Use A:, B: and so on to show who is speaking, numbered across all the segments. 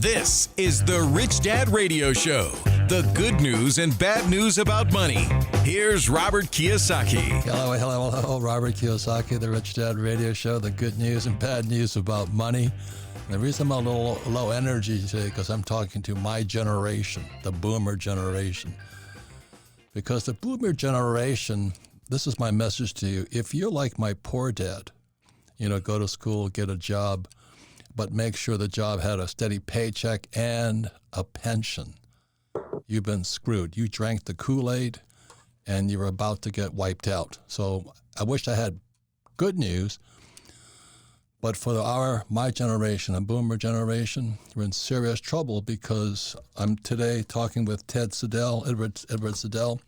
A: This is the Rich Dad Radio Show. The good news and bad news about money. Here's Robert Kiyosaki.
B: Hello. Robert Kiyosaki, the Rich Dad Radio Show. The good news and bad news about money. And the reason I'm a little low energy today because I'm talking to my generation, the boomer generation. Because the boomer generation, this is my message to you. If you're like my poor dad, go to school, get a job, but make sure the job had a steady paycheck and a pension. You've been screwed. You drank the Kool-Aid and you're about to get wiped out. So I wish I had good news, but for my generation, a boomer generation, we're in serious trouble because I'm today talking with Ted Siedle, Edward Siedle.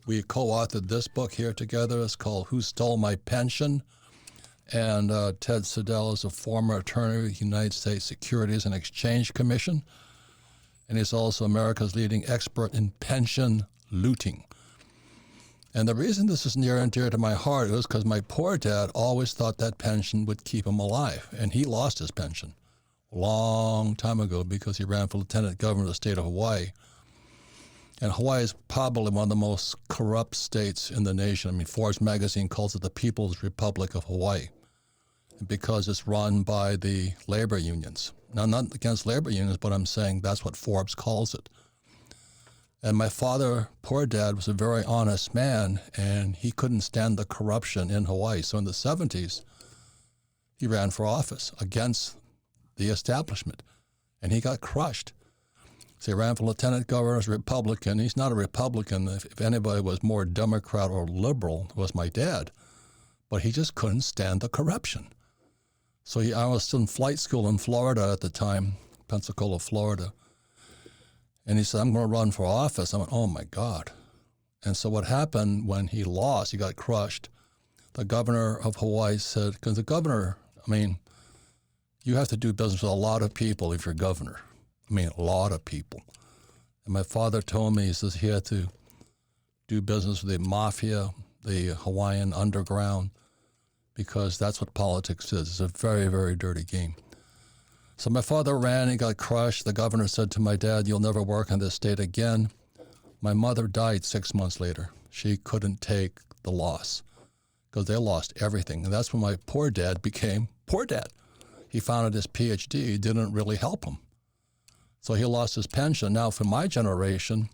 B: We co-authored this book here together. It's called Who Stole My Pension? And Ted Siedle is a former attorney with the United States Securities and Exchange Commission. And he's also America's leading expert in pension looting. And the reason this is near and dear to my heart is because my poor dad always thought that pension would keep him alive. And he lost his pension a long time ago because he ran for lieutenant governor of the state of Hawaii. And Hawaii is probably one of the most corrupt states in the nation. I mean, Forbes magazine calls it the People's Republic of Hawaii because it's run by the labor unions. Now, I'm not against labor unions, but I'm saying that's what Forbes calls it. And my father, poor dad, was a very honest man, and he couldn't stand the corruption in Hawaii. So in the 70s, he ran for office against the establishment, and he got crushed. So he ran for lieutenant governor as a Republican. He's not a Republican. If anybody was more Democrat or liberal, it was my dad. But he just couldn't stand the corruption. So I was in flight school in Florida at the time, Pensacola, Florida. And he said, I'm going to run for office. I went, oh, my God. And so what happened when he lost, he got crushed, the governor of Hawaii said, because the governor, you have to do business with a lot of people if you're governor. A lot of people. And my father told me, he says he had to do business with the mafia, the Hawaiian underground, because that's what politics is. It's a very, very dirty game. So my father ran, he got crushed. The governor said to my dad, you'll never work in this state again. My mother died 6 months later. She couldn't take the loss because they lost everything. And that's when my poor dad became poor dad. He found out his PhD didn't really help him. So he lost his pension. Now, for my generation,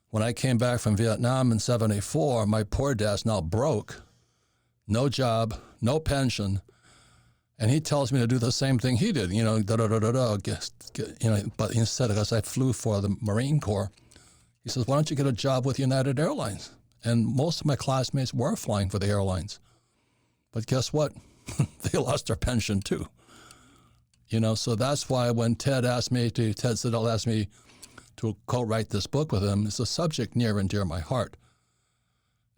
B: when I came back from Vietnam in 74, my poor dad's now broke, no job, no pension, and he tells me to do the same thing he did, but instead, because I flew for the Marine Corps, he says, why don't you get a job with United Airlines? And most of my classmates were flying for the airlines. But guess what? They lost their pension too. So that's why when Ted Siedle asked me to co-write this book with him, it's a subject near and dear to my heart.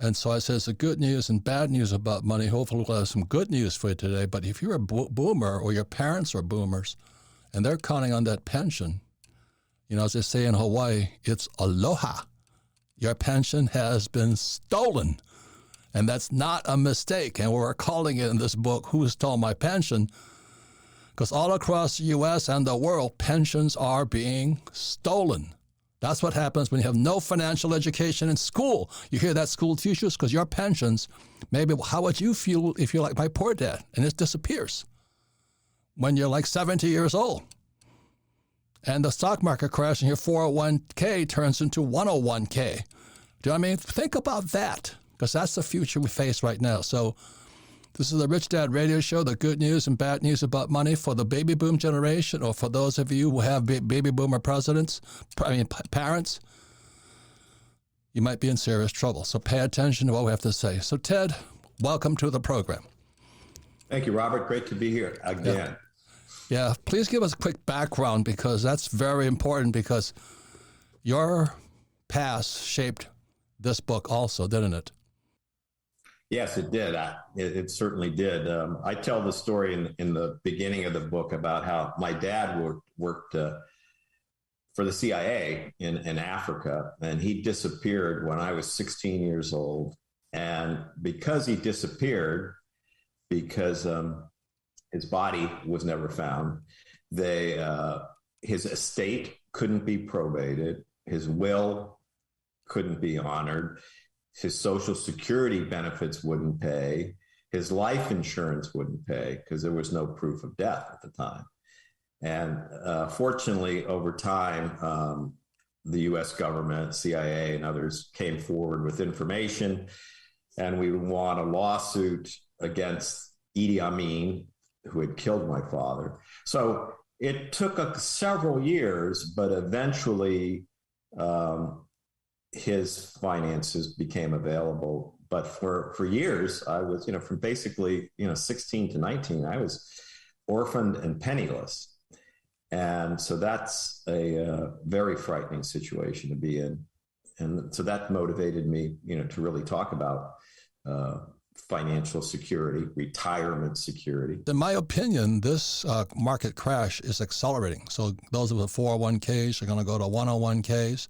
B: And so I said, it's the good news and bad news about money. Hopefully we'll have some good news for you today. But if you're a boomer or your parents are boomers and they're counting on that pension, as they say in Hawaii, it's aloha. Your pension has been stolen. And that's not a mistake. And we're calling it in this book, Who Stole My Pension? Because all across the U.S. and the world, pensions are being stolen. That's what happens when you have no financial education in school. You hear that, school teachers? Because your pensions, maybe how would you feel if you're like my poor dad and it disappears when you're like 70 years old? And the stock market crashes and your 401k turns into 101k. Do you know what I mean? Think about that, because that's the future we face right now. So this is the Rich Dad Radio Show, the good news and bad news about money for the baby boom generation, or for those of you who have baby boomer parents. You might be in serious trouble. So pay attention to what we have to say. So Ted, welcome to the program.
C: Thank you, Robert. Great to be here again.
B: Yeah, please give us a quick background, because that's very important, because your past shaped this book also, didn't it?
C: Yes, it did. It certainly did. I tell the story in the beginning of the book about how my dad worked for the CIA in Africa, and he disappeared when I was 16 years old. And because he disappeared, because his body was never found, they his estate couldn't be probated. His will couldn't be honored. His Social Security benefits wouldn't pay. His life insurance wouldn't pay because there was no proof of death at the time. And fortunately, over time, the U.S. government, CIA, and others came forward with information, and we won a lawsuit against Idi Amin, who had killed my father. So it took several years, but eventually his finances became available. But for years, I was, from basically, 16 to 19, I was orphaned and penniless. And so that's a very frightening situation to be in. And so that motivated me, to really talk about financial security, retirement security.
B: In my opinion, this market crash is accelerating. So those with 401ks are going to go to 101ks.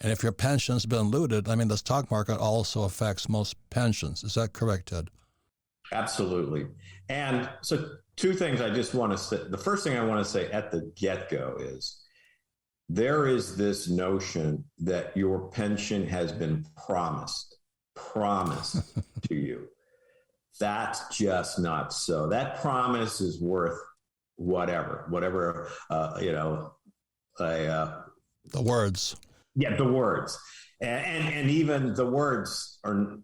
B: And if your pension's been looted, the stock market also affects most pensions. Is that correct, Ted?
C: Absolutely. And so two things I just want to say. The first thing I want to say at the get-go is there is this notion that your pension has been promised to you. That's just not so. That promise is worth whatever,
B: the words.
C: Yeah, the words. And even the words are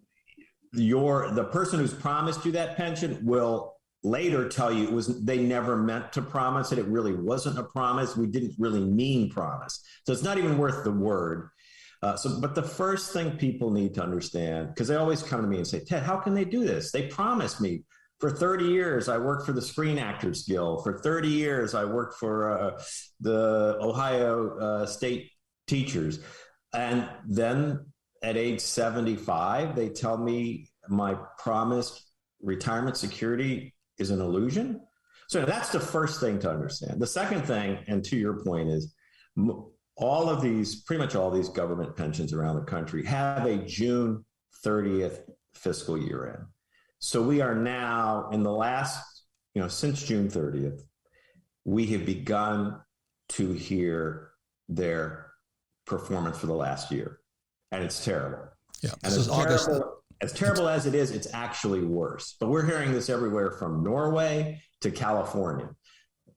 C: the person who's promised you that pension will later tell you they never meant to promise it. It really wasn't a promise. We didn't really mean promise. So it's not even worth the word. But the first thing people need to understand, because they always come to me and say, Ted, how can they do this? They promised me. For 30 years, I worked for the Screen Actors Guild. For 30 years, I worked for the Ohio State Teachers. And then at age 75, they tell me my promised retirement security is an illusion. So that's the first thing to understand. The second thing, and to your point, is pretty much all these government pensions around the country have a June 30th fiscal year end. So we are now in the last, since June 30th, we have begun to hear their performance for the last year. And it's terrible.
B: Yeah,
C: and as terrible as it is, it's actually worse. But we're hearing this everywhere from Norway to California.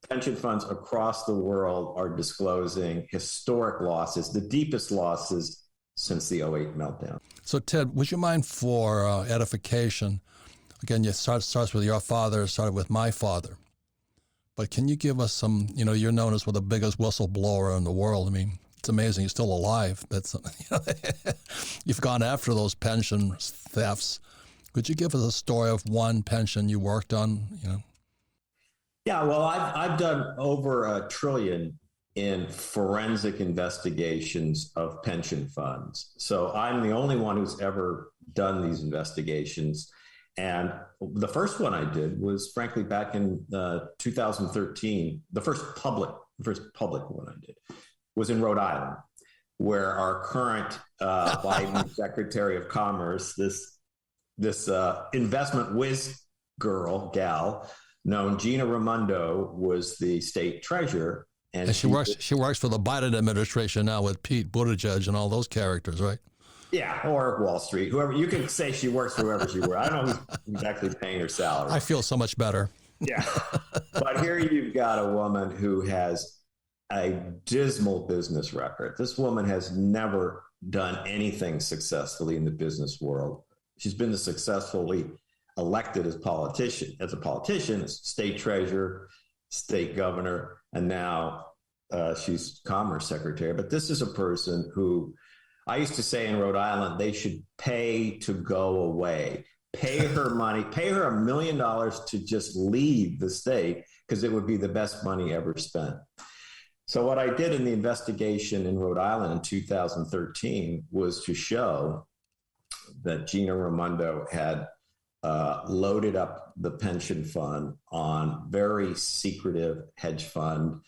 C: Pension funds across the world are disclosing historic losses, the deepest losses since the '08 meltdown.
B: So, Ted, would you mind, for edification, again, you starts with your father, it started with my father. But can you give us some, you're known as the biggest whistleblower in the world. It's amazing you're still alive. That's you've gone after those pension thefts. Could you give us a story of one pension you worked on?
C: Yeah, well, I've done over $1 trillion in forensic investigations of pension funds. So I'm the only one who's ever done these investigations. And the first one I did was, frankly, back in 2013. The first public one I did was in Rhode Island, where our current Biden Secretary of Commerce, this investment whiz gal known Gina Raimondo, was the state treasurer.
B: And she works for the Biden administration now with Pete Buttigieg and all those characters, right?
C: Yeah, or Wall Street, whoever. You can say she works for whoever she works. I don't know who's exactly paying her salary.
B: I feel so much better.
C: Yeah. But here you've got a woman who has a dismal business record. This woman has never done anything successfully in the business world. She's been successfully elected as a politician, as state treasurer, state governor, and now she's commerce secretary. But this is a person who I used to say in Rhode Island, they should pay to go away. Pay her money, pay her $1 million to just leave the state, because it would be the best money ever spent. So what I did in the investigation in Rhode Island in 2013 was to show that Gina Raimondo had loaded up the pension fund on very secretive hedge fund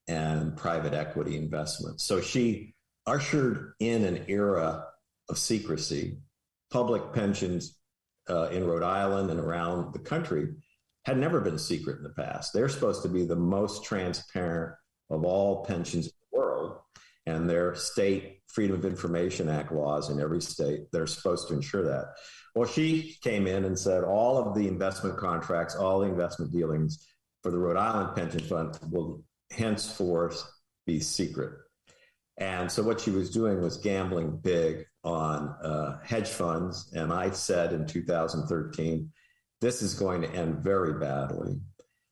C: and private equity investments. So she ushered in an era of secrecy. Public pensions in Rhode Island and around the country had never been secret in the past. They're supposed to be the most transparent, of all pensions in the world, and their state Freedom of Information Act laws in every state that are supposed to ensure that. Well, she came in and said all of the investment contracts, all the investment dealings for the Rhode Island pension fund will henceforth be secret. And so what she was doing was gambling big on hedge funds. And I said in 2013, this is going to end very badly.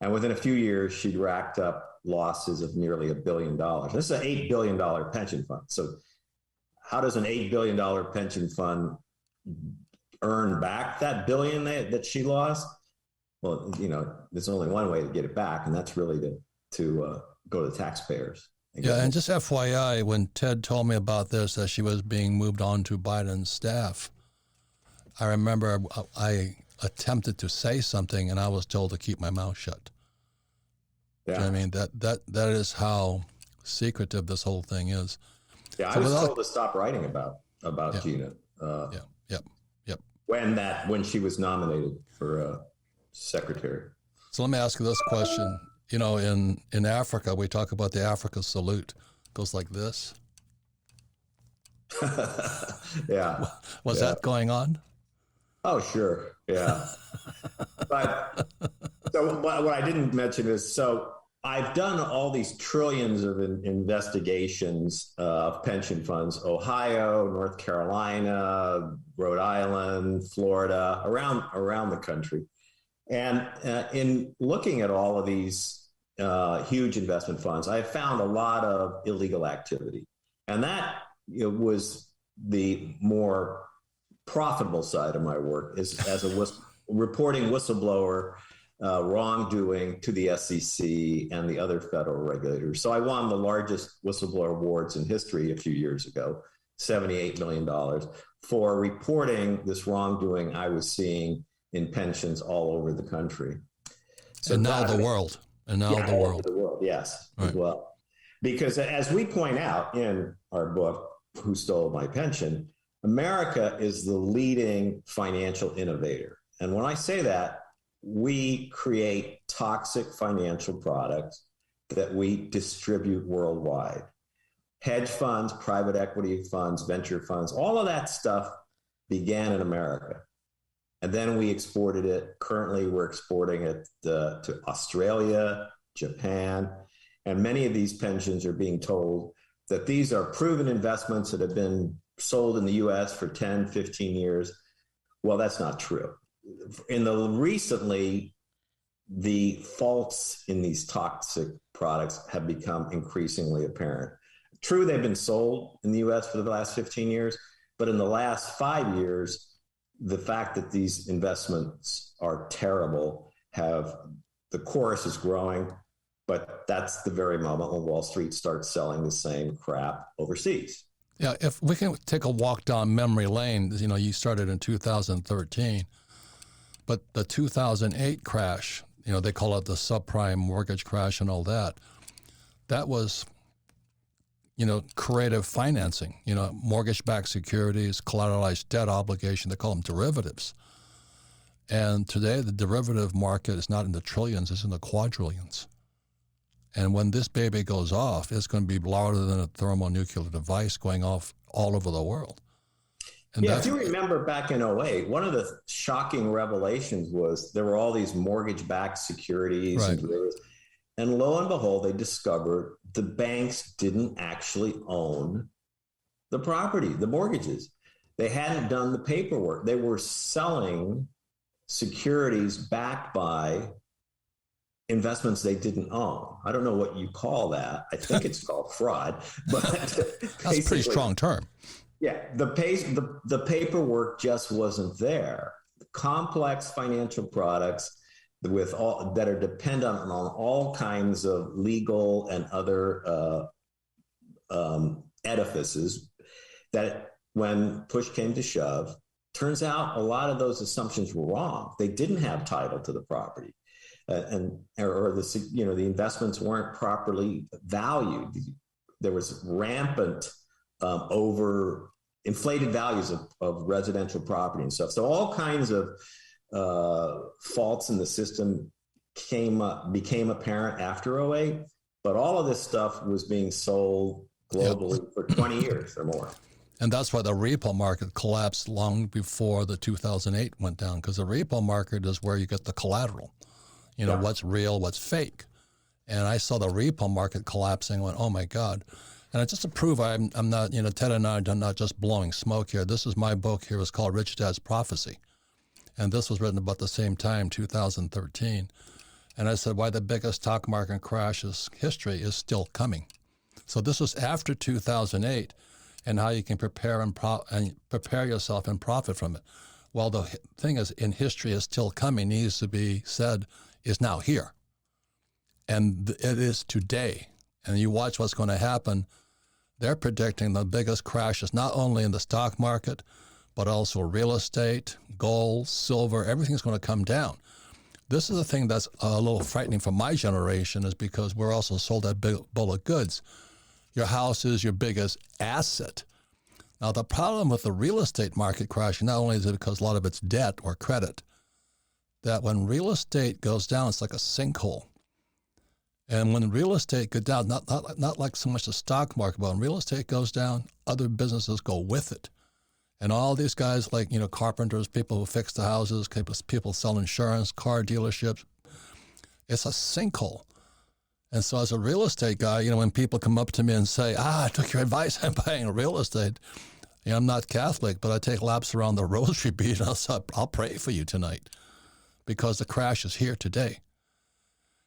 C: And within a few years, she'd racked up losses of nearly $1 billion. This is an $8 billion pension fund. So how does an $8 billion pension fund earn back that billion that she lost? Well, there's only one way to get it back, and that's really to go to the taxpayers.
B: Yeah, and just FYI, when Ted told me about this, that she was being moved on to Biden's staff, I remember I attempted to say something, and I was told to keep my mouth shut.
C: Yeah.
B: You know what I mean? That is how secretive this whole thing is.
C: Yeah, I was told to stop writing about Gina.
B: Yep.
C: When she was nominated for secretary.
B: So let me ask you this question. In Africa, we talk about the Africa salute. It goes like this.
C: Yeah.
B: Was that going on?
C: Oh, sure. Yeah. But so what I didn't mention is, so I've done all these trillions of investigations of pension funds, Ohio, North Carolina, Rhode Island, Florida, around the country. And in looking at all of these huge investment funds, I found a lot of illegal activity. And that was the more profitable side of my work, is as a reporting whistleblower wrongdoing to the SEC and the other federal regulators. So I won the largest whistleblower awards in history a few years ago, $78 million, for reporting this wrongdoing I was seeing in pensions all over the country. So
B: and now the world.
C: The world, yes, right. As well. Because as we point out in our book, Who Stole My Pension, America is the leading financial innovator. And when I say that, we create toxic financial products that we distribute worldwide. Hedge funds, private equity funds, venture funds, all of that stuff began in America. And then we exported it. Currently, we're exporting it to Australia, Japan, and many of these pensions are being told that these are proven investments that have been sold in the U.S. for 10, 15 years. Well, that's not true. Recently, the faults in these toxic products have become increasingly apparent. True, they've been sold in the U.S. for the last 15 years, but in the last 5 years, the fact that these investments are terrible the chorus is growing, but that's the very moment when Wall Street starts selling the same crap overseas.
B: Yeah, if we can take a walk down memory lane, you started in 2013, but the 2008 crash, they call it the subprime mortgage crash and all that, that was, creative financing, mortgage-backed securities, collateralized debt obligation, they call them derivatives. And today the derivative market is not in the trillions, it's in the quadrillions. And when this baby goes off, it's going to be louder than a thermonuclear device going off all over the world. And
C: if you remember back in 2008, one of the shocking revelations was there were all these mortgage-backed securities
B: right.
C: and derivatives. And lo and behold, they discovered the banks didn't actually own the property, the mortgages. They hadn't done the paperwork. They were selling securities backed by investments they didn't own. I don't know what you call that. I think it's called fraud. But
B: that's a pretty strong term.
C: Yeah, the paperwork just wasn't there. Complex financial products with all that are dependent on all kinds of legal and other edifices that when push came to shove, turns out a lot of those assumptions were wrong. They didn't have title to the property, or the investments weren't properly valued. There was rampant inflated values of residential property and stuff. So all kinds of faults in the system became apparent after 2008. But all of this stuff was being sold globally for 20 years or more.
B: And that's why the repo market collapsed long before the 2008 went down, because the repo market is where you get the collateral. You know, what's real, what's fake. And I saw the repo market collapsing and went, oh my God. And just to prove I'm not, you know, Ted and I are not just blowing smoke here. This is my book here. It's called Rich Dad's Prophecy. And this was written about the same time, 2013. And I said, why the biggest stock market crash in history is still coming. So this was after 2008, and how you can prepare yourself and profit from it. Well, the thing is, in history is still coming, needs to be said, is now here. And it is today. And you watch what's going to happen. They're predicting the biggest crashes, not only in the stock market, but also real estate, gold, silver, everything's going to come down. This is the thing that's a little frightening for my generation, is because we're also sold that big bill of goods. Your house is your biggest asset. Now, the problem with the real estate market crashing, not only is it because a lot of it's debt or credit, that when real estate goes down, it's like a sinkhole. And when real estate goes down, not like so much the stock market, but when real estate goes down, other businesses go with it. And all these guys like, you know, carpenters, people who fix the houses, people sell insurance, car dealerships, it's a sinkhole. And so as a real estate guy, you know, when people come up to me and say, I took your advice on buying real estate, you know, I'm not Catholic, but I take laps around the rosary bead and I'll pray for you tonight, because the crash is here today.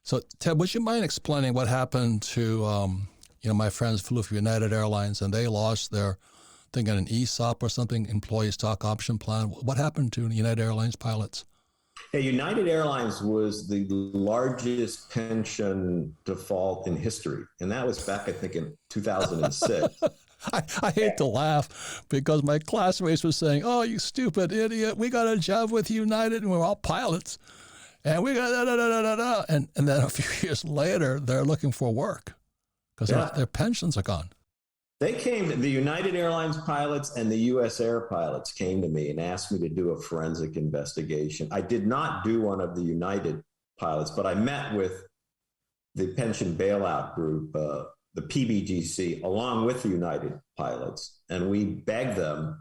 B: So Ted, would you mind explaining what happened to, you know, my friends flew for United Airlines and they lost their, I think, an ESOP or something, employee stock option plan. What happened to United Airlines pilots?
C: Hey, United Airlines was the largest pension default in history. And that was back, I think, in 2006.
B: I hate to laugh because my classmates were saying, oh, you stupid idiot, we got a job with United and we're all pilots. And we got da-da-da-da-da. And then a few years later, they're looking for work because their pensions are gone.
C: They came, the United Airlines pilots and the U.S. Air pilots came to me and asked me to do a forensic investigation. I did not do one of the United pilots, but I met with the pension bailout group, the PBGC, along with the United pilots, and we begged them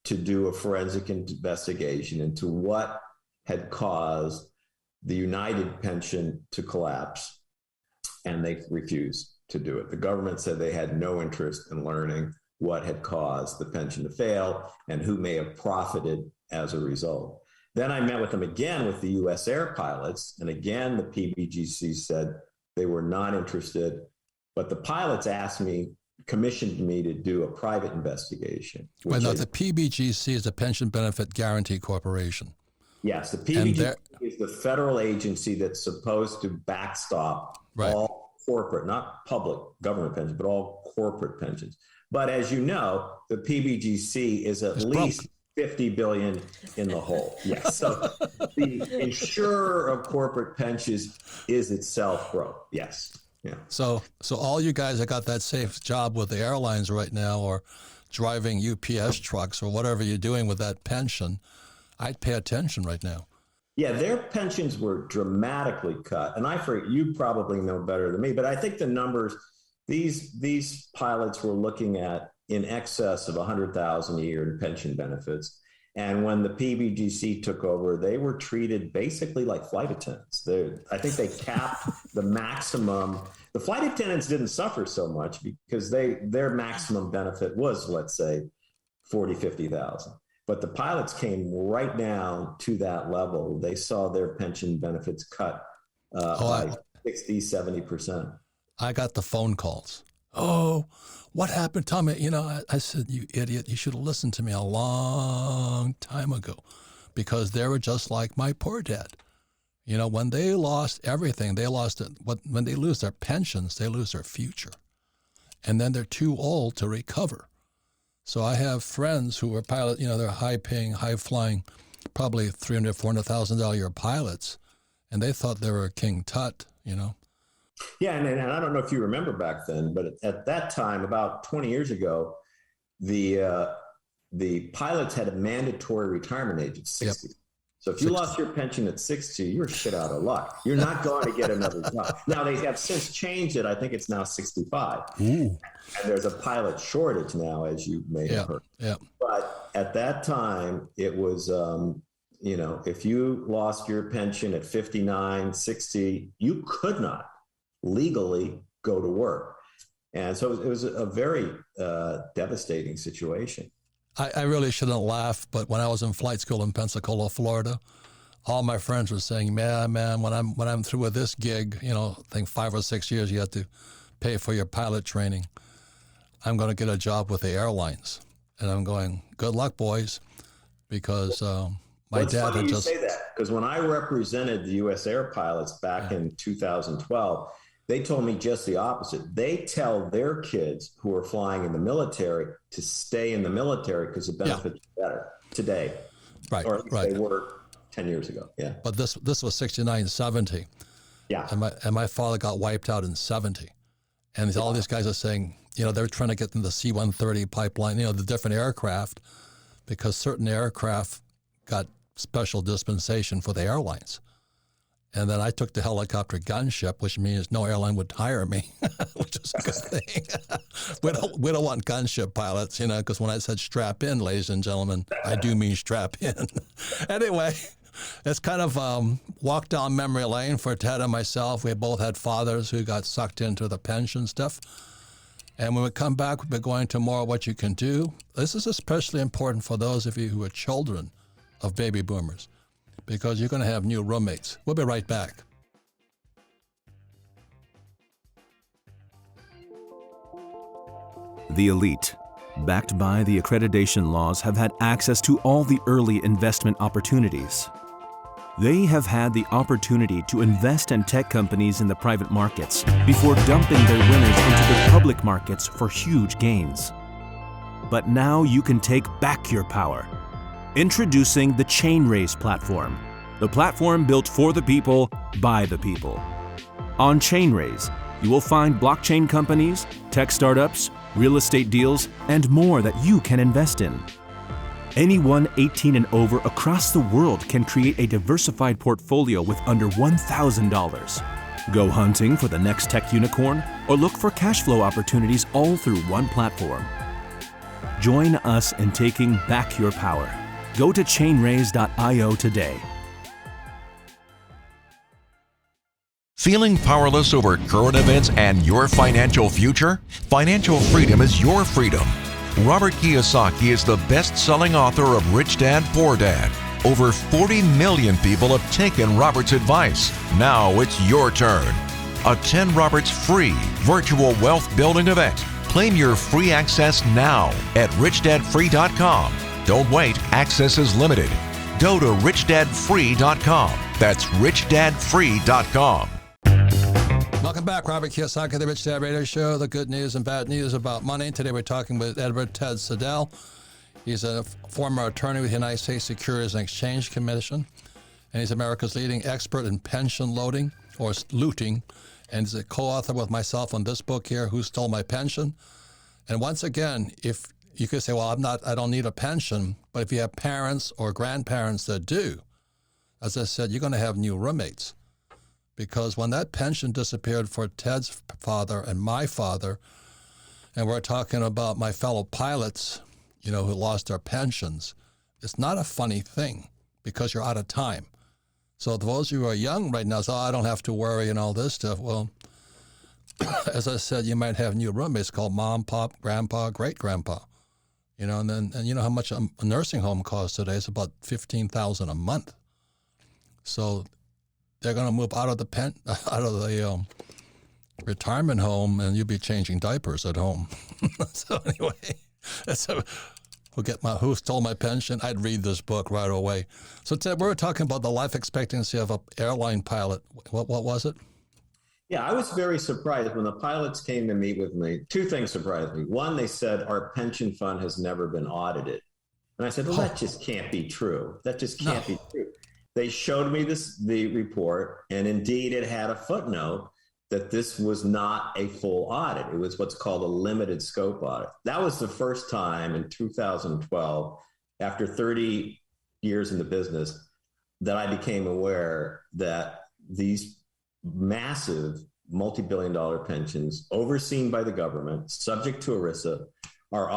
C: to do a forensic investigation into what had caused the United pension to collapse, and they refused to do it. The government said they had no interest in learning what had caused the pension to fail and who may have profited as a result. Then I met with them again with the U.S. Air pilots, and again, the PBGC said they were not interested, but the pilots commissioned me to do a private investigation.
B: Well, now, the PBGC is a Pension Benefit Guaranty Corporation.
C: Yes, the PBGC is the federal agency that's supposed to backstop all corporate, not public government pensions, but all corporate pensions. But as you know, the PBGC is at least $50 billion in the hole. Yes. So the insurer of corporate pensions is itself broke. Yes. Yeah.
B: So all you guys that got that safe job with the airlines right now, or driving UPS trucks or whatever you're doing with that pension, I'd pay attention right now.
C: Yeah, their pensions were dramatically cut. And you probably know better than me, but I think the numbers, these pilots were looking at in excess of $100,000 a year in pension benefits. And when the PBGC took over, they were treated basically like flight attendants. I think they capped the maximum. The flight attendants didn't suffer so much because their maximum benefit was, let's say, $40,000, $50,000. But the pilots came right down to that level. They saw their pension benefits cut by 60, 70%.
B: I got the phone calls. Oh, what happened? Tell me. You know, I said, you idiot, you should have listened to me a long time ago, because they were just like my poor dad. You know, when they lost everything, they lost it. When they lose their pensions, they lose their future. And then they're too old to recover. So I have friends who are pilots, you know, they're high-paying, high-flying, probably $300,000, $400,000 a year pilots, and they thought they were King Tut, you know.
C: Yeah, and I don't know if you remember back then, but at that time, about 20 years ago, the pilots had a mandatory retirement age of 60. Yep. So if you lost your pension at 60, you're shit out of luck. You're not going to get another job. Now, they have since changed it. I think it's now 65.
B: Ooh.
C: And there's a pilot shortage now, as you may have heard.
B: Yeah.
C: But at that time, it was, if you lost your pension at 59, 60, you could not legally go to work. And so it was a very devastating situation.
B: I really shouldn't laugh, but when I was in flight school in Pensacola, Florida, all my friends were saying, man, when I'm through with this gig, I think 5 or 6 years you have to pay for your pilot training. I'm going to get a job with the airlines. And I'm going, good luck, boys, because my dad had just...
C: Say that, because when I represented the U.S. Air pilots back in 2012, they told me just the opposite. They tell their kids who are flying in the military to stay in the military because the benefits are better today.
B: Right,
C: or at least they were 10 years ago. Yeah.
B: But this was 69, 70.
C: Yeah.
B: And my father got wiped out in 70. And all these guys are saying, they're trying to get in the C-130 pipeline, the different aircraft, because certain aircraft got special dispensation for the airlines. And then I took the helicopter gunship, which means no airline would hire me, which is a good thing. we don't want gunship pilots, because when I said strap in, ladies and gentlemen, I do mean strap in. Anyway, it's kind of walk down memory lane for Ted and myself. We both had fathers who got sucked into the pension stuff. And when we come back, we'll be going to more of what you can do. This is especially important for those of you who are children of baby boomers, because you're going to have new roommates. We'll be right back.
D: The elite, backed by the accreditation laws, have had access to all the early investment opportunities. They have had the opportunity to invest in tech companies in the private markets before dumping their winners into the public markets for huge gains. But now you can take back your power. Introducing the Chainraise platform, the platform built for the people, by the people. On Chainraise, you will find blockchain companies, tech startups, real estate deals, and more that you can invest in. Anyone 18 and over across the world can create a diversified portfolio with under $1,000. Go hunting for the next tech unicorn, or look for cash flow opportunities all through one platform. Join us in taking back your power. Go to chainraise.io today.
A: Feeling powerless over current events and your financial future? Financial freedom is your freedom. Robert Kiyosaki is the best-selling author of Rich Dad, Poor Dad. Over 40 million people have taken Robert's advice. Now it's your turn. Attend Robert's free virtual wealth building event. Claim your free access now at richdadfree.com. Don't wait, access is limited. Go to richdadfree.com. That's richdadfree.com.
B: Welcome back, Robert Kiyosaki, the Rich Dad Radio Show, the good news and bad news about money. Today we're talking with Ted Siedle. He's a former attorney with the United States Securities and Exchange Commission, and he's America's leading expert in pension loading or looting, and he's a co-author with myself on this book here, Who Stole My Pension? And once again, if you could say, well, I don't need a pension, but if you have parents or grandparents that do, as I said, you're going to have new roommates. Because when that pension disappeared for Ted's father and my father, and we're talking about my fellow pilots, who lost their pensions, it's not a funny thing because you're out of time. So those who are young right now say, I don't have to worry and all this stuff. Well, as I said, you might have new roommates called mom, pop, grandpa, great-grandpa. And you know how much a nursing home costs today? It's about $15,000 a month. So they're going to move out of the retirement home, and you'll be changing diapers at home. So anyway, we'll get Who Stole My Pension? I'd read this book right away. So Ted, we were talking about the life expectancy of an airline pilot. What was it?
C: Yeah, I was very surprised when the pilots came to meet with me. Two things surprised me. One, they said, our pension fund has never been audited. And I said, well, that just can't be true. That just can't be true. They showed me the report, and indeed it had a footnote that this was not a full audit. It was what's called a limited scope audit. That was the first time in 2012, after 30 years in the business, that I became aware that these massive multi-billion-dollar pensions overseen by the government, subject to ERISA, are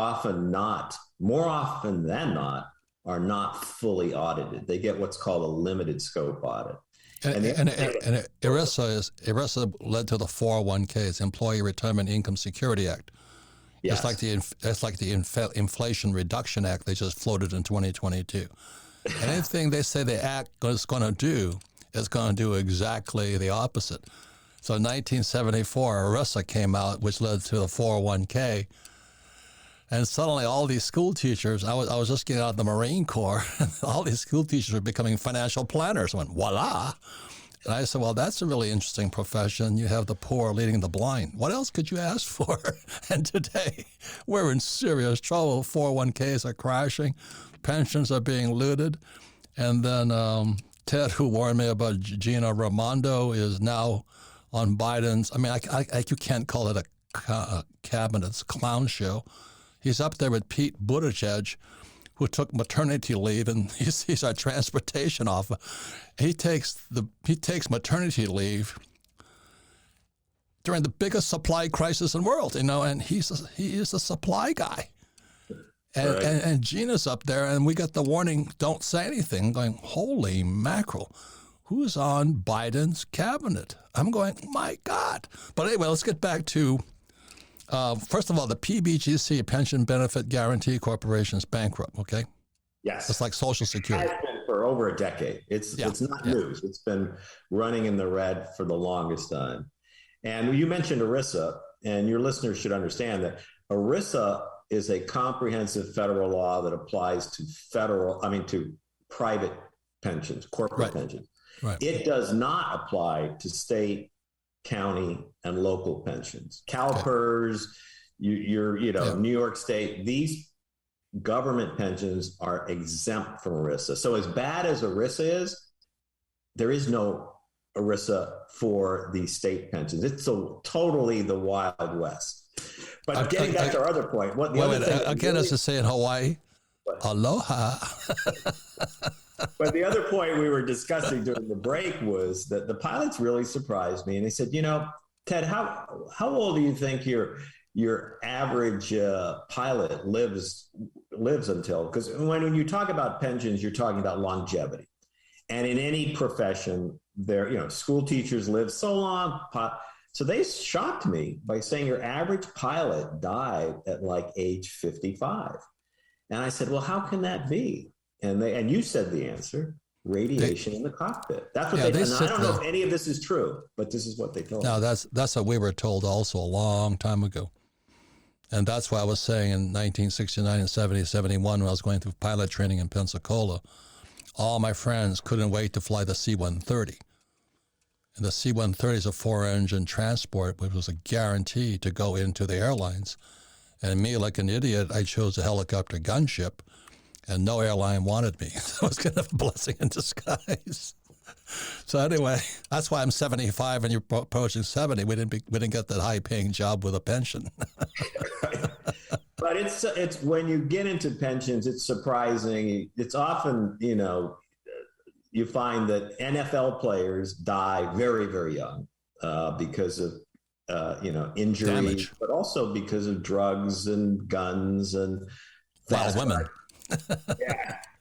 C: more often than not, are not fully audited. They get what's called a limited scope audit.
B: And ERISA led to the 401ks, Employee Retirement Income Security Act.
C: Yes.
B: It's like the Inflation Reduction Act they just floated in 2022. And anything they say the act is going to do is going to do exactly the opposite. So in 1974, ERISA came out, which led to the 401k. And suddenly all these school teachers, I was just getting out of the Marine Corps, and all these school teachers are becoming financial planners. I went, voila. And I said, well, that's a really interesting profession. You have the poor leading the blind. What else could you ask for? And today, we're in serious trouble. 401ks are crashing. Pensions are being looted. And then Ted, who warned me about Gina Raimondo, is now on Biden's. I mean, you can't call it a cabinet. It's a clown show. He's up there with Pete Buttigieg, who took maternity leave, and he's our transportation officer. He takes maternity leave during the biggest supply crisis in the world, and he is a supply guy. And,
C: right.
B: and Gina's up there, and we got the warning, don't say anything, going, holy mackerel, who's on Biden's cabinet? I'm going, my God. But anyway, let's get back to, first of all, the PBGC, Pension Benefit Guarantee Corporation, is bankrupt, okay?
C: Yes.
B: It's like Social Security.
C: It has been for over a decade. It's not news. It's been running in the red for the longest time. And you mentioned ERISA, and your listeners should understand that ERISA is a comprehensive federal law that applies to private pensions, corporate pensions.
B: Right.
C: It does not apply to state, county, and local pensions. CalPERS, New York State, these government pensions are exempt from ERISA. So as bad as ERISA is, there is no ERISA for the state pensions. It's totally the Wild West. But getting back to our other point,
B: as to say in Hawaii, aloha.
C: But the other point we were discussing during the break was that the pilots really surprised me, and they said, Ted, how old do you think your average pilot lives until? Because when you talk about pensions, you're talking about longevity, and in any profession, school teachers live so long. So they shocked me by saying your average pilot died at like age 55. And I said, well, how can that be? And you said the answer, radiation in the cockpit. That's what they said. I don't know if any of this is true, but this is what they told me.
B: No, that's what we were told also a long time ago. And that's why I was saying in 1969 and 70, 71, when I was going through pilot training in Pensacola, all my friends couldn't wait to fly the C-130. And the C-130 is a 4-engine transport, which was a guarantee to go into the airlines. And me, like an idiot, I chose a helicopter gunship, and no airline wanted me. So it was kind of a blessing in disguise. So anyway, that's why I'm 75 and you're approaching 70. We didn't get that high-paying job with a pension.
C: Right. But it's when you get into pensions, it's surprising. It's often, you find that NFL players die very, very young because of, injury,
B: damage,
C: but also because of drugs and guns and
B: women.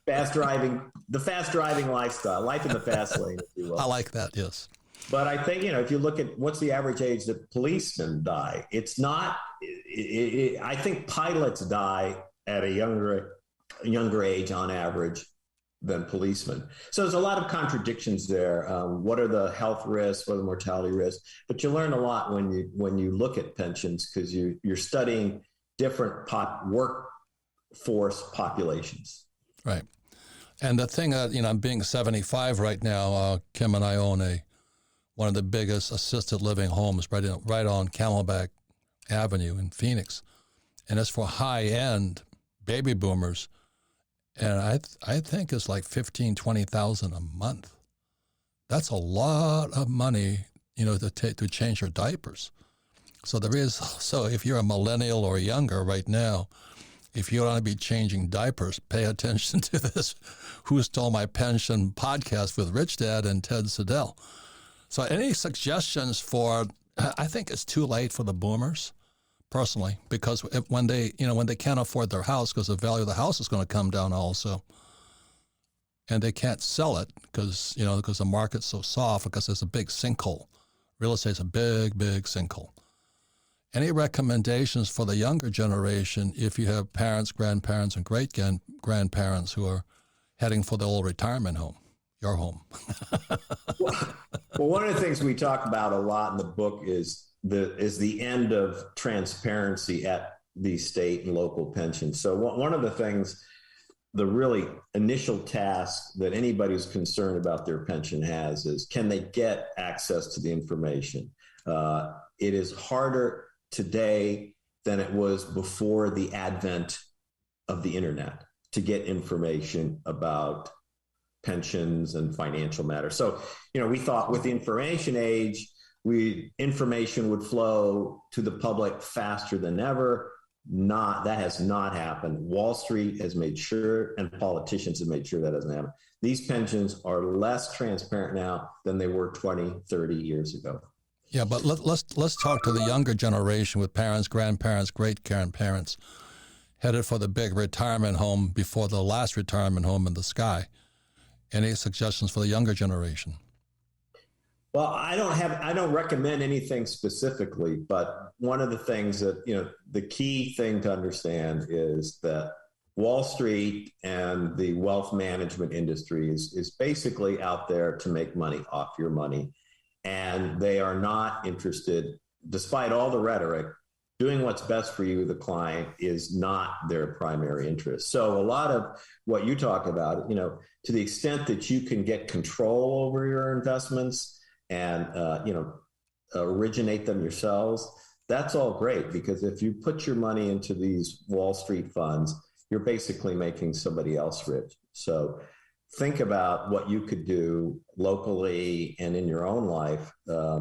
C: Fast driving, the fast driving lifestyle, life in the fast lane, if you will.
B: I like that, yes.
C: But I think, if you look at what's the average age that policemen die, it's not, I think pilots die at a younger age on average than policemen. So there's a lot of contradictions there. What are the health risks? What are the mortality risks? But you learn a lot when you look at pensions, because you're studying different workforce populations.
B: Right. And the thing that, I'm being 75 right now, Kim and I own one of the biggest assisted living homes right on Camelback Avenue in Phoenix. And it's for high-end baby boomers. And I think it's like $15,000, $20,000 a month. That's a lot of money, to change your diapers. So if you're a millennial or younger right now, if you want to be changing diapers, pay attention to this Who Stole My Pension podcast with Rich Dad and Ted Siedle. So any suggestions for, I think it's too late for the boomers, personally, because when they can't afford their house, because the value of the house is going to come down also, and they can't sell it because the market's so soft, because there's a big sinkhole. Real estate's a big, big sinkhole. Any recommendations for the younger generation if you have parents, grandparents, and great-grandparents who are heading for the old retirement home, your home?
C: Well, one of the things we talk about a lot in the book is the end of transparency at the state and local pensions. So one of the things, the really initial task that anybody who's concerned about their pension has is, can they get access to the information? It is harder today than it was before the advent of the internet to get information about pensions and financial matters. So, we thought with the information age, information would flow to the public faster than ever. That has not happened. Wall Street has made sure, and politicians have made sure that doesn't happen. These pensions are less transparent now than they were 20, 30 years ago.
B: Yeah, but let's talk to the younger generation with parents, grandparents, great-grandparents headed for the big retirement home before the last retirement home in the sky. Any suggestions for the younger generation?
C: Well, I don't recommend anything specifically, but one of the things that, the key thing to understand is that Wall Street and the wealth management industry is basically out there to make money off your money. And they are not interested, despite all the rhetoric, doing what's best for you, the client, is not their primary interest. So a lot of what you talk about, to the extent that you can get control over your investments and, originate them yourselves, that's all great, because if you put your money into these Wall Street funds, you're basically making somebody else rich. So think about what you could do locally and in your own life.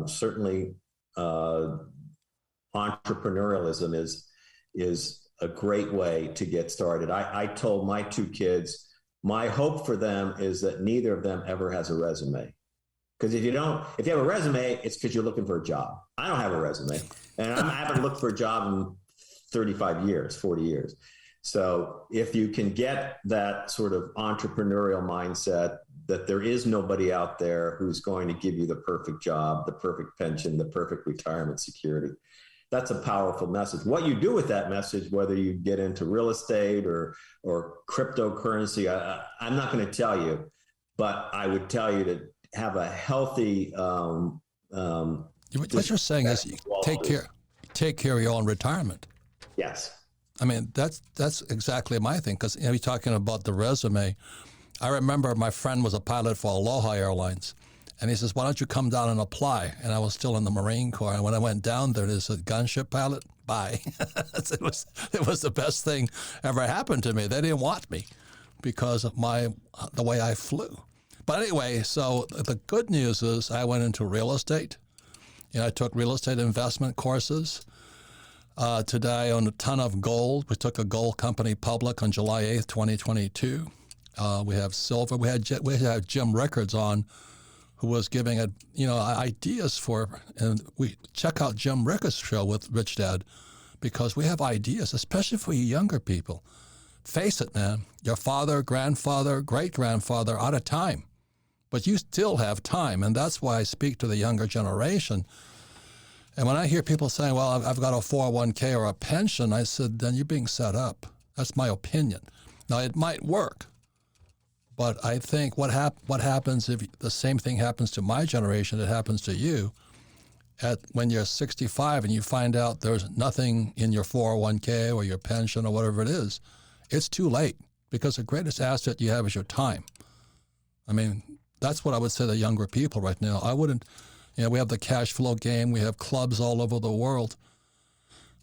C: Certainly, entrepreneurialism is a great way to get started. I told my two kids, my hope for them is that neither of them ever has a resume. Because if you have a resume, it's because you're looking for a job. I don't have a resume, and I haven't looked for a job in 35 years, 40 years. So if you can get that sort of entrepreneurial mindset, that there is nobody out there who's going to give you the perfect job, the perfect pension, the perfect retirement security, that's a powerful message. What you do with that message, whether you get into real estate or cryptocurrency, I'm not going to tell you, but I would tell you to have a healthy.
B: What you're saying is take care of your own retirement.
C: Yes.
B: I mean, that's exactly my thing, because you're talking about the resume. I remember my friend was a pilot for Aloha Airlines, and he says, why don't you come down and apply? And I was still in the Marine Corps, and when I went down there, they said, gunship pilot, bye. It was the best thing ever happened to me. They didn't want me because of the way I flew. But anyway, so the good news is I went into real estate. I took real estate investment courses. Today I own a ton of gold. We took a gold company public on July 8th, 2022. We have silver. We had Jim Rickards on, who was giving ideas for, and we check out Jim Rickards' show with Rich Dad, because we have ideas, especially for you younger people. Face it, man, your father, grandfather, great-grandfather out of time, but you still have time, and that's why I speak to the younger generation. And when I hear people saying, well, I've got a 401k or a pension, I said, then you're being set up. That's my opinion. Now, it might work, but I think what happens if the same thing happens to my generation, it happens to you, when you're 65 and you find out there's nothing in your 401k or your pension or whatever it is, it's too late, because the greatest asset you have is your time. I mean, that's what I would say to younger people right now. I wouldn't... we have the cash flow game. We have clubs all over the world.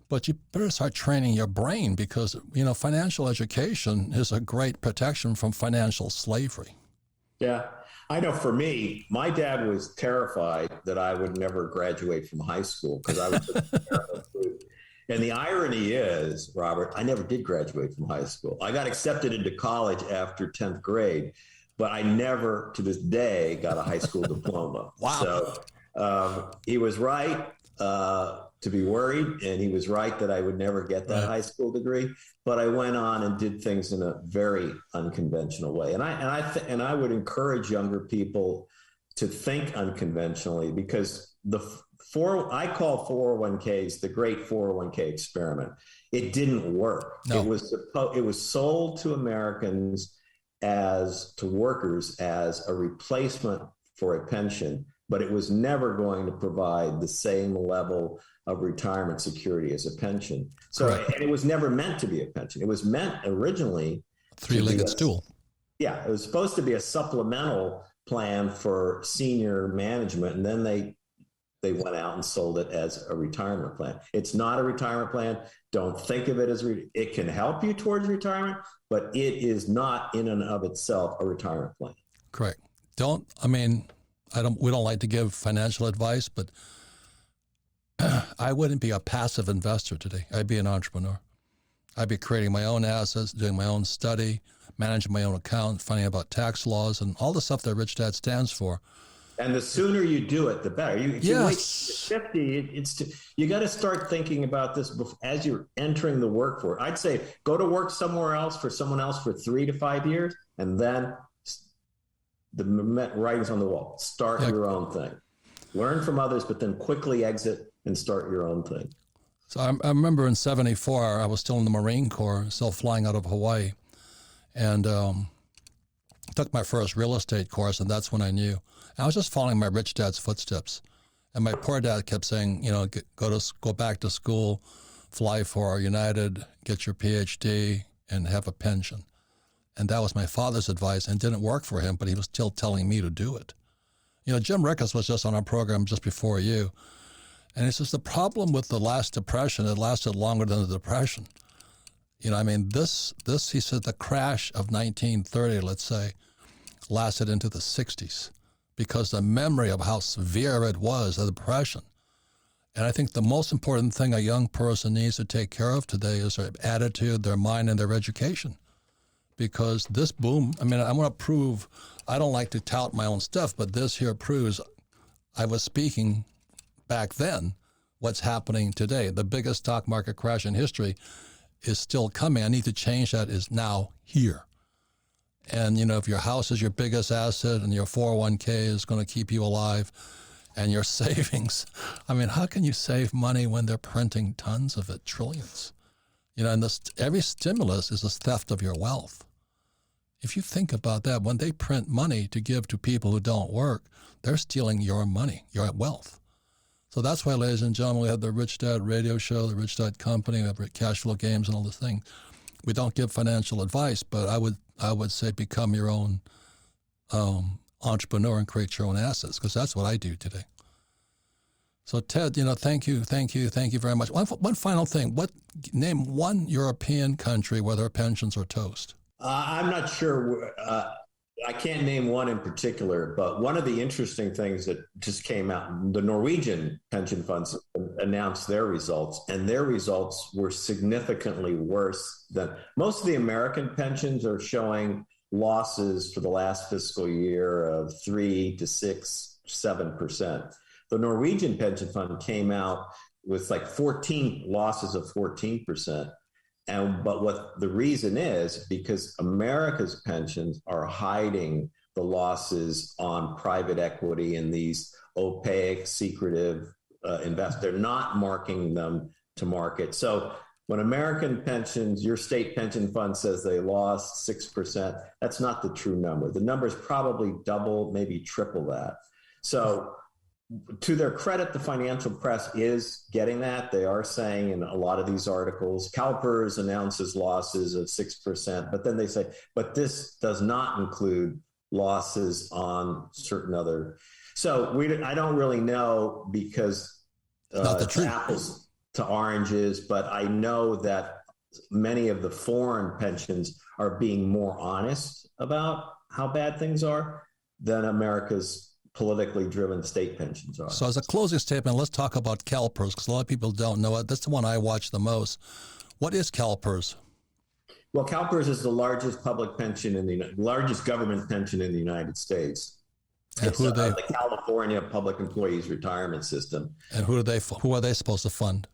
B: But you better start training your brain, because, financial education is a great protection from financial slavery.
C: Yeah. I know for me, my dad was terrified that I would never graduate from high school because I was a terrible student. And the irony is, Robert, I never did graduate from high school. I got accepted into college after 10th grade, but I never, to this day, got a high school diploma.
B: Wow.
C: So he was right to be worried, and he was right that I would never get that high school degree. But I went on and did things in a very unconventional way. And I would encourage younger people to think unconventionally, because I call 401ks the great 401k experiment. It didn't work. No. It was sold to Americans to workers as a replacement for a pension, but it was never going to provide the same level of retirement security as a pension. So and it was never meant to be a pension. It was meant originally
B: three-legged stool.
C: Yeah, it was supposed to be a supplemental plan for senior management, and then they went out and sold it as a retirement plan. It's not a retirement plan. Don't think of it as it can help you towards retirement, but it is not in and of itself a retirement plan.
B: Correct. We don't like to give financial advice, but I wouldn't be a passive investor today. I'd be an entrepreneur. I'd be creating my own assets, doing my own study, managing my own account, finding out about tax laws and all the stuff that Rich Dad stands for.
C: And the sooner you do it, the better. If you wait 50, you got to start thinking about this as you're entering the workforce. I'd say go to work somewhere else for someone else for 3 to 5 years, and then the writing's on the wall. Start your own thing. Learn from others, but then quickly exit and start your own thing.
B: So I remember in '74, I was still in the Marine Corps, still flying out of Hawaii, and took my first real estate course, and that's when I knew. I was just following my rich dad's footsteps. And my poor dad kept saying, go back to school, fly for United, get your PhD, and have a pension. And that was my father's advice, and it didn't work for him, but he was still telling me to do it. Jim Ricketts was just on our program just before you. And it's just the problem with the last depression, it lasted longer than the depression. This, he said, the crash of 1930, let's say, lasted into the 60s. Because the memory of how severe it was, the depression. And I think the most important thing a young person needs to take care of today is their attitude, their mind, and their education. Because this boom, I want to prove, I don't like to tout my own stuff, but this here proves I was speaking back then what's happening today. The biggest stock market crash in history is still coming. I need to change that, is now here. And, if your house is your biggest asset and your 401k is going to keep you alive and your savings, how can you save money when they're printing tons of it, trillions? And every stimulus is a theft of your wealth. If you think about that, when they print money to give to people who don't work, they're stealing your money, your wealth. So that's why, ladies and gentlemen, we have the Rich Dad radio show, the Rich Dad Company, we have cash flow games and all this thing. We don't give financial advice, but I would say become your own entrepreneur and create your own assets, because that's what I do today. So Ted, thank you very much. One final thing. Name one European country where their pensions are toast.
C: I'm not sure. I can't name one in particular, but one of the interesting things that just came out, the Norwegian pension funds announced their results, and their results were significantly worse than most of the American pensions are showing losses for the last fiscal year of 3 to 6, 7%. The Norwegian pension fund came out with like 14 losses of 14%. But what the reason is because America's pensions are hiding the losses on private equity and these opaque, secretive investors. They're not marking them to market. So when American pensions, your state pension fund says they lost 6%, that's not the true number. The number is probably double, maybe triple that. So to their credit, the financial press is getting that. They are saying in a lot of these articles, Calpers announces losses of 6%, but then they say, but this does not include losses on certain other. So I don't really know because it's apples to oranges, but I know that many of the foreign pensions are being more honest about how bad things are than America's politically driven state pensions are.
B: So as a closing statement, let's talk about CalPERS, because a lot of people don't know it. That's the one I watch the most. What is CalPERS?
C: Well, CalPERS is the largest public pension largest government pension in the United States.
B: And
C: it's
B: the
C: California Public Employees Retirement System.
B: And who are they supposed to fund?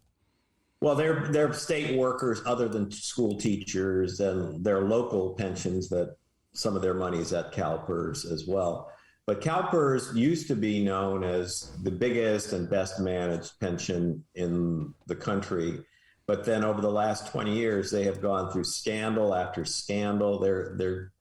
C: Well, they're state workers other than school teachers, and their local pensions that some of their money is at CalPERS as well. But CalPERS used to be known as the biggest and best managed pension in the country. But then over the last 20 years, they have gone through scandal after scandal. Their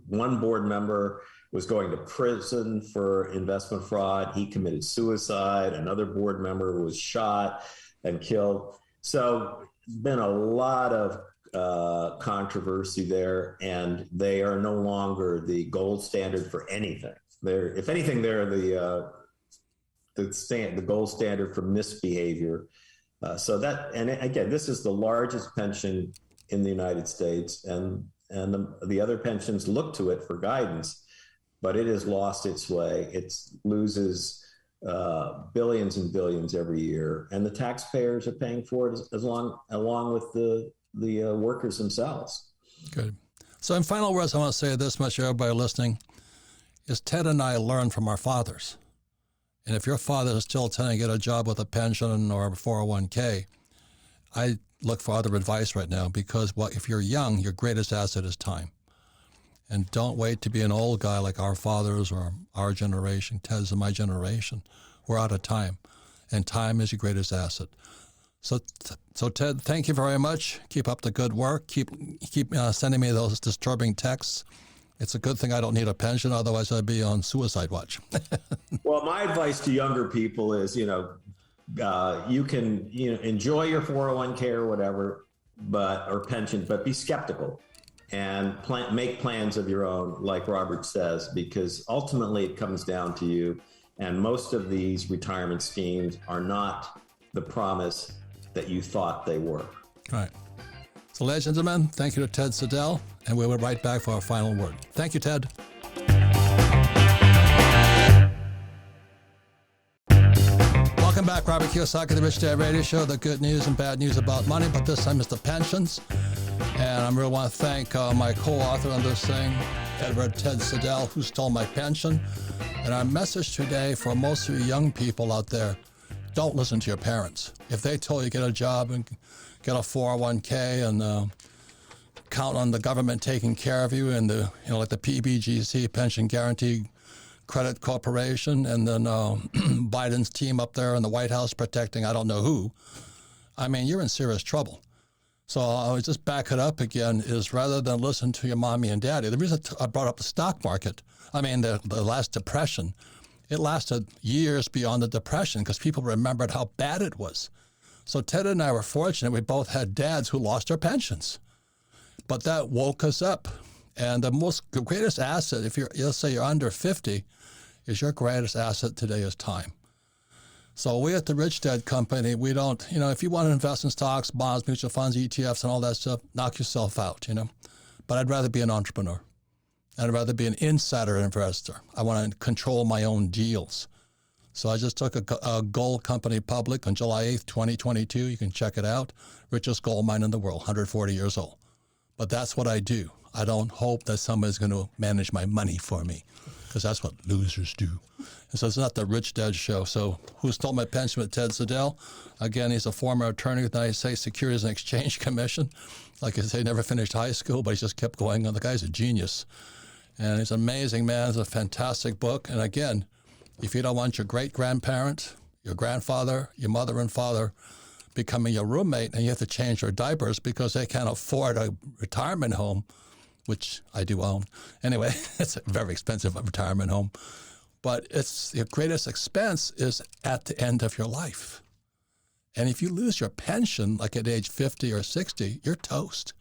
C: one board member was going to prison for investment fraud. He committed suicide. Another board member was shot and killed. So there's been a lot of controversy there, and they are no longer the gold standard for anything. If anything, they're the gold standard for misbehavior. And again, this is the largest pension in the United States, and the other pensions look to it for guidance, but it has lost its way. It loses billions and billions every year, and the taxpayers are paying for it along with the workers themselves.
B: Good. So in final words, I want to say this much to everybody listening, is Ted and I learned from our fathers. And if your father is still trying to get a job with a pension or a 401k, I look for other advice right now, because if you're young, your greatest asset is time. And don't wait to be an old guy like our fathers or our generation, Ted's and my generation. We're out of time, and time is your greatest asset. So Ted, thank you very much. Keep up the good work. Keep sending me those disturbing texts. It's a good thing I don't need a pension, otherwise I'd be on suicide watch.
C: Well, my advice to younger people is, you can enjoy your 401k or whatever, or pension, but be skeptical and make plans of your own, like Robert says, because ultimately it comes down to you. And most of these retirement schemes are not the promise that you thought they were.
B: Right. So, ladies and gentlemen, thank you to Ted Siedle, and we'll be right back for our final word. Thank you, Ted. Welcome back, Robert Kiyosaki, the Rich Dad Radio Show, the good news and bad news about money, but this time it's the pensions. And I really want to thank my co-author on this thing, Ted Siedle, who stole my pension. And our message today for most of you young people out there, don't listen to your parents. If they told you get a job and get a 401k and count on the government taking care of you and like the PBGC, Pension Guarantee Credit Corporation, and then Biden's team up there in the White House protecting I don't know who, I mean, you're in serious trouble. So I would just back it up again, is rather than listen to your mommy and daddy. The reason I brought up the stock market, the last depression, it lasted years beyond the depression because people remembered how bad it was. So Ted and I were fortunate. We both had dads who lost their pensions. But that woke us up. And the greatest asset, let's say you're under 50, is your greatest asset today is time. So we at the Rich Dad Company, we don't, if you want to invest in stocks, bonds, mutual funds, ETFs, and all that stuff, knock yourself out, But I'd rather be an entrepreneur. I'd rather be an insider investor. I want to control my own deals. So I just took a gold company public on July 8th, 2022. You can check it out. Richest gold mine in the world, 140 years old. But that's what I do. I don't hope that somebody's going to manage my money for me, because that's what losers do. And so it's not the Rich Dad Show. So who stole my pension with Ted Siedle? Again, he's a former attorney with the United States Securities and Exchange Commission. Like I say, never finished high school, but he just kept going on. The guy's a genius. And he's an amazing man. It's a fantastic book. And again, if you don't want your great-grandparent, your grandfather, your mother and father becoming your roommate, and you have to change their diapers because they can't afford a retirement home, which I do own. Anyway, it's a very expensive retirement home. But your greatest expense is at the end of your life. And if you lose your pension, like at age 50 or 60, you're toast.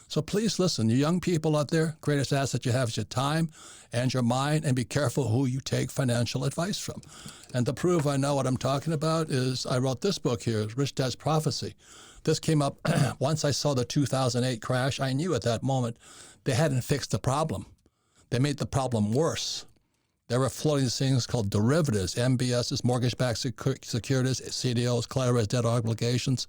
B: So please listen, you young people out there, greatest asset you have is your time and your mind, and be careful who you take financial advice from. And to prove I know what I'm talking about is I wrote this book here, Rich Dad's Prophecy. This came up once I saw the 2008 crash. I knew at that moment they hadn't fixed the problem. They made the problem worse. They were floating these things called derivatives, MBSs, mortgage-backed securities, CDOs, collateralized debt obligations.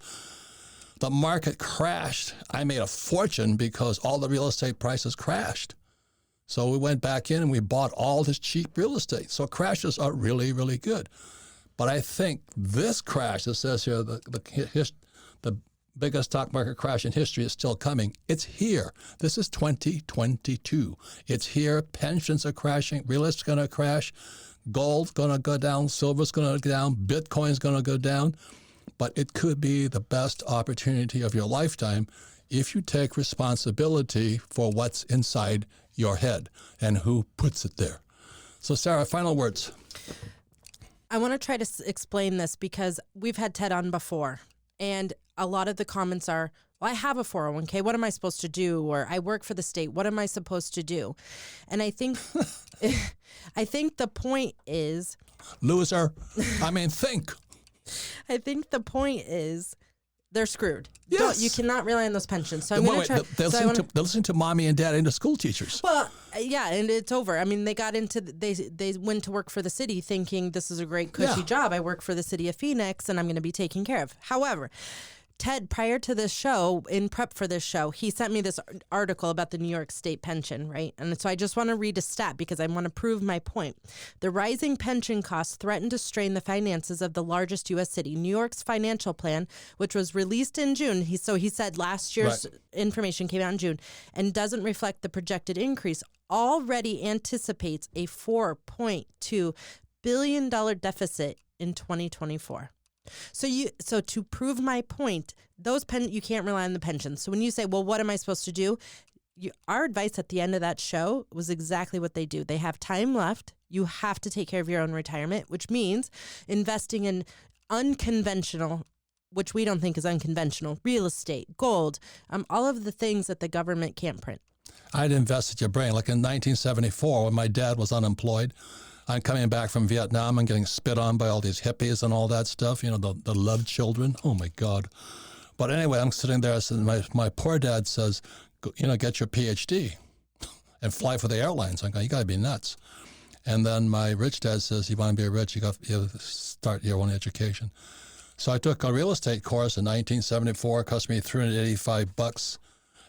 B: The market crashed. I made a fortune because all the real estate prices crashed. So we went back in and we bought all this cheap real estate. So crashes are really, really good. But I think this crash, it says here, the biggest stock market crash in history is still coming. It's here. This is 2022. It's here. Pensions are crashing. Real estate's going to crash. Gold's going to go down. Silver's going to go down. Bitcoin's going to go down. But it could be the best opportunity of your lifetime if you take responsibility for what's inside your head and who puts it there. So, Sarah, final words.
E: I want to try to explain this because we've had Ted on before, and a lot of the comments are, well, I have a 401k. What am I supposed to do? Or I work for the state. What am I supposed to do? And I think, I think the point is,
B: loser. Think.
E: I think the point is they're screwed.
B: Yes.
E: You cannot rely on those pensions. So I'm going to try.
B: They'll listen to mommy and daddy and the school teachers.
E: Well, yeah, and it's over. I mean, they got into they went to work for the city thinking this is a great cushy job. I work for the city of Phoenix and I'm going to be taken care of. However, Ted, prior to this show, in prep for this show, he sent me this article about the New York State pension, right? And so I just want to read a stat because I want to prove my point. The rising pension costs threaten to strain the finances of the largest U.S. city. New York's financial plan, which was released in June, he said last year's information came out in June, and doesn't reflect the projected increase, already anticipates a $4.2 billion deficit in 2024. So to prove my point, you can't rely on the pensions. So when you say, well, what am I supposed to do? Our advice at the end of that show was exactly what they do. They have time left. You have to take care of your own retirement, which means investing in unconventional, which we don't think is unconventional, real estate, gold, all of the things that the government can't print.
B: I'd invested your brain. Like in 1974, when my dad was unemployed, I'm coming back from Vietnam and getting spit on by all these hippies and all that stuff, the love children. Oh, my God. But anyway, I'm sitting there, and my poor dad says, get your PhD and fly for the airlines. I'm going, you got to be nuts. And then my rich dad says, you want to be rich, you got to start your own education. So I took a real estate course in 1974. It cost me $385.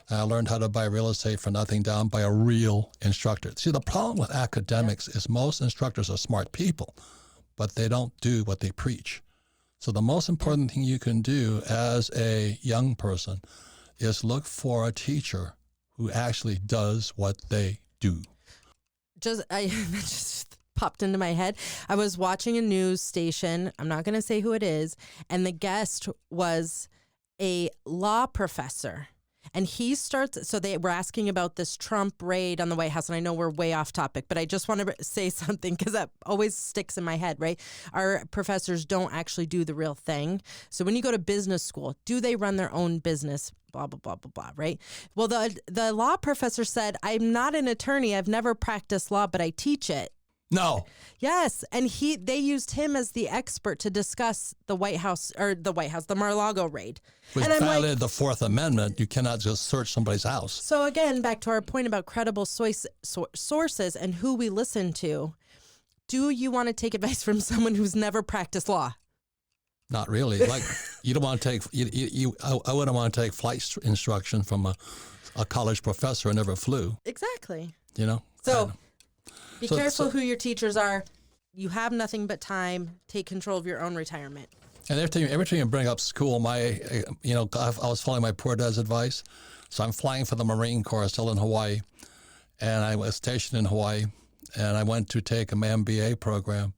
B: I learned how to buy real estate for nothing down by a real instructor. See, the problem with academics is most instructors are smart people, but they don't do what they preach. So the most important thing you can do as a young person is look for a teacher who actually does what they do.
E: That just popped into my head. I was watching a news station. I'm not going to say who it is. And the guest was a law professor. And he starts, so they were asking about this Trump raid on the White House, and I know we're way off topic, but I just want to say something because that always sticks in my head, right? Our professors don't actually do the real thing. So when you go to business school, do they run their own business? Blah, blah, blah, blah, blah, right? Well, the law professor said, I'm not an attorney. I've never practiced law, but I teach it.
B: No.
E: Yes, and they used him as the expert to discuss the Mar-a-Lago raid.
B: Which violated the Fourth Amendment. You cannot just search somebody's house.
E: So again, back to our point about credible sources and who we listen to. Do you want to take advice from someone who's never practiced law?
B: Not really. Like you don't want to take. I wouldn't want to take flight instruction from a college professor who never flew.
E: Exactly.
B: So.
E: Be careful who your teachers are. You have nothing but time. Take control of your own retirement.
B: And every time you bring up school, I was following my poor dad's advice. So I'm flying for the Marine Corps, still in Hawaii. And I was stationed in Hawaii. And I went to take an MBA program.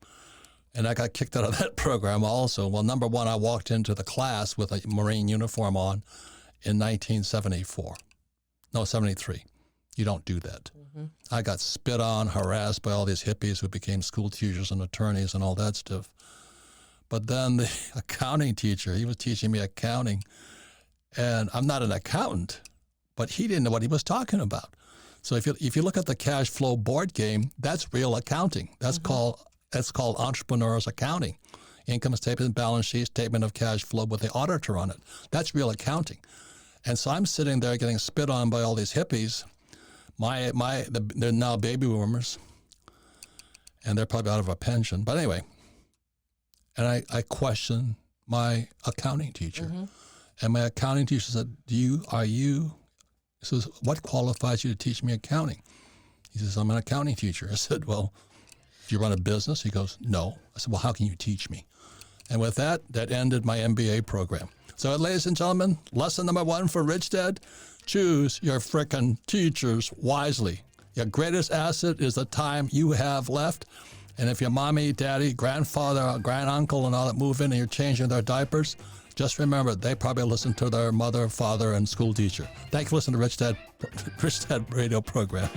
B: And I got kicked out of that program also. Well, number one, I walked into the class with a Marine uniform on in 1974. No, 73. You don't do that. Mm-hmm. I got spit on, harassed by all these hippies who became school teachers and attorneys and all that stuff. But then the accounting teacher, he was teaching me accounting. And I'm not an accountant, but he didn't know what he was talking about. So if you look at the cash flow board game, that's real accounting. That's called entrepreneur's accounting. Income statement, balance sheet, statement of cash flow with the auditor on it. That's real accounting. And so I'm sitting there getting spit on by all these hippies. They're now baby boomers. and they're probably out of a pension. But anyway, and I questioned my accounting teacher. And my accounting teacher said, he says, what qualifies you to teach me accounting? He says, I'm an accounting teacher. I said, well, do you run a business? He goes, no. I said, well, how can you teach me? And with that ended my MBA program. So, ladies and gentlemen, lesson number 1 for Rich Dad, choose your frickin' teachers wisely. Your greatest asset is the time you have left. And if your mommy, daddy, grandfather, granduncle, and all that move in and you're changing their diapers, just remember, they probably listen to their mother, father, and school teacher. Thanks for listening to Rich Dad Radio program.